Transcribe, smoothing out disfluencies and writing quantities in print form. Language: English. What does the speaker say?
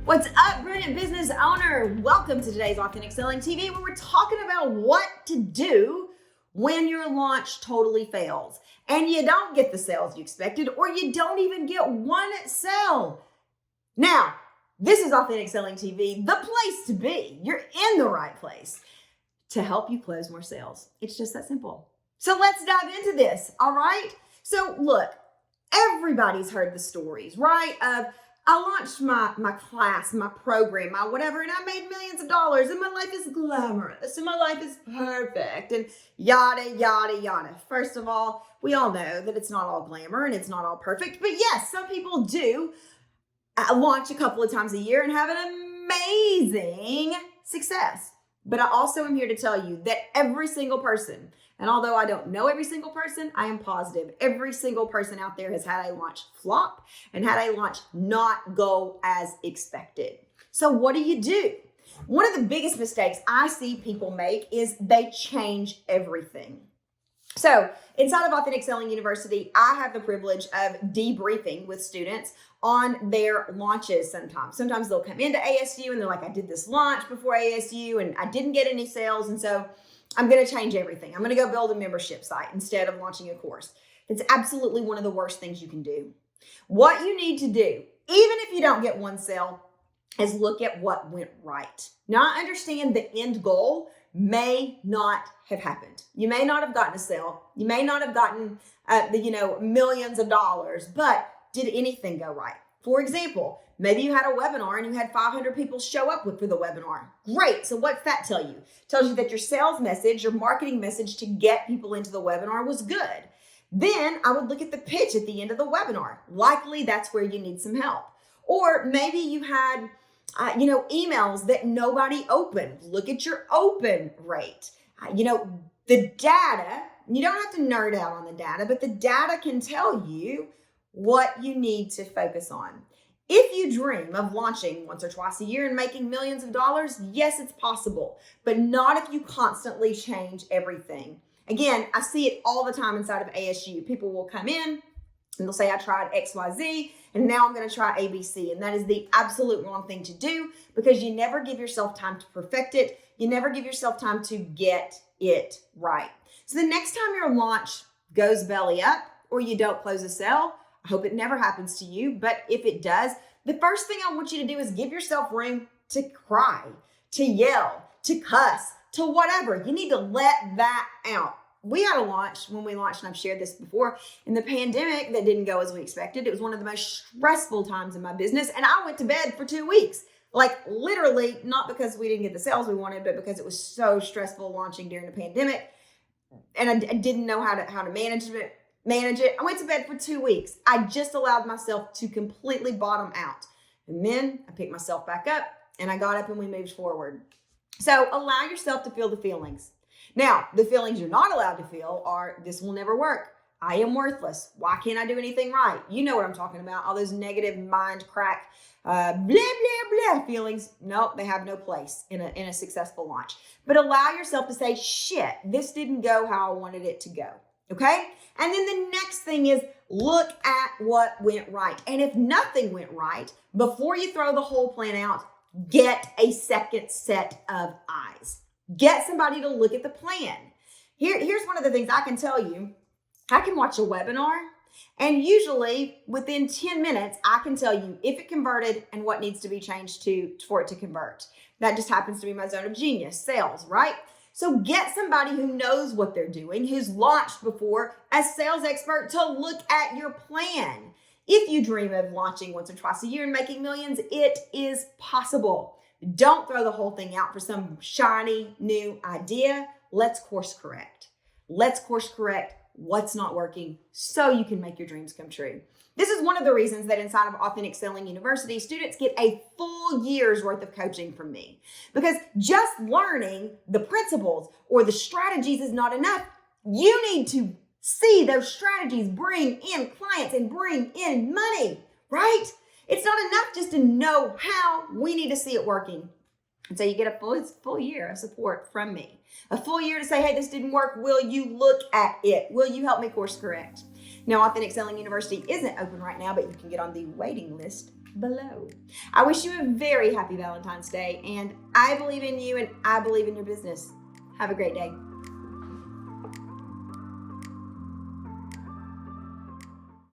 What's up, brilliant business owner? Welcome to today's Authentic Selling TV, where we're talking about what to do when your launch totally fails and you don't get the sales you expected, or you don't even get one sale. Now, this is Authentic Selling TV, the place to be. You're in the right place to help you close more sales. It's just that simple. So let's dive into this, all right? So look, everybody's heard the stories, right? I launched my class, my program, my whatever, and I made millions of dollars, and my life is glamorous, and my life is perfect, and yada, yada, yada. First of all, we all know that it's not all glamour and it's not all perfect, but yes, some people do launch a couple of times a year and have an amazing success. But I also am here to tell you that every single person, and although I don't know every single person, I am positive every single person out there has had a launch flop and had a launch not go as expected. So what do? One of the biggest mistakes I see people make is they change everything. So inside of Authentic Selling University, I have the privilege of debriefing with students on their launches sometimes. Sometimes they'll come into ASU and they're like, I did this launch before ASU and I didn't get any sales. And so I'm going to change everything. I'm going to go build a membership site instead of launching a course. It's absolutely one of the worst things you can do. What you need to do, even if you don't get one sale, is look at what went right. Now, I understand the end goal may not have happened. You may not have gotten a sale. You may not have gotten millions of dollars, but did anything go right? For example, maybe you had a webinar and you had 500 people show up for the webinar. Great. So what's that tell you? It tells you that your sales message, your marketing message to get people into the webinar was good. Then I would look at the pitch at the end of the webinar. Likely that's where you need some help. Or maybe you had emails that nobody opened. Look at your open rate. The data, you don't have to nerd out on the data, but the data can tell you what you need to focus on. If you dream of launching once or twice a year and making millions of dollars, yes, it's possible, but not if you constantly change everything. Again, I see it all the time inside of ASU. People will come in and they'll say, I tried XYZ and now I'm going to try ABC. And that is the absolute wrong thing to do, because you never give yourself time to perfect it. You never give yourself time to get it right. So the next time your launch goes belly up or you don't close a sale, I hope it never happens to you, but if it does, the first thing I want you to do is give yourself room to cry, to yell, to cuss, to whatever. You need to let that out. We had a launch when we launched, and I've shared this before, in the pandemic that didn't go as we expected. It was one of the most stressful times in my business, and I went to bed for 2 weeks. Like literally, not because we didn't get the sales we wanted, but because it was so stressful launching during the pandemic, and I didn't know how to manage it. I went to bed for 2 weeks. I just allowed myself to completely bottom out. And then I picked myself back up and I got up and we moved forward. So allow yourself to feel the feelings. Now, the feelings you're not allowed to feel are, this will never work. I am worthless. Why can't I do anything right? You know what I'm talking about. All those negative mind crack, blah, blah, blah feelings. Nope, they have no place in a successful launch. But allow yourself to say, shit, this didn't go how I wanted it to go. Okay? And then the next thing is look at what went right. And if nothing went right, before you throw the whole plan out, get a second set of eyes. Get somebody to look at the plan. Here's one of the things I can tell you. I can watch a webinar, and usually within 10 minutes, I can tell you if it converted and what needs to be changed for it to convert. That just happens to be my zone of genius, sales, right? So get somebody who knows what they're doing, who's launched before, a sales expert, to look at your plan. If you dream of launching once or twice a year and making millions, it is possible. Don't throw the whole thing out for some shiny new idea. Let's course correct. Let's course correct what's not working so you can make your dreams come true. This is one of the reasons that inside of Authentic Selling University, students get a full year's worth of coaching from me. Because just learning the principles or the strategies is not enough. You need to see those strategies bring in clients and bring in money, right? It's not enough just to know how. We need to see it working. And so you get a full year of support from me. A full year to say, hey, this didn't work. Will you look at it? Will you help me course correct? Now, Authentic Selling University isn't open right now, but you can get on the waiting list below. I wish you a very happy Valentine's Day, and I believe in you and I believe in your business. Have a great day.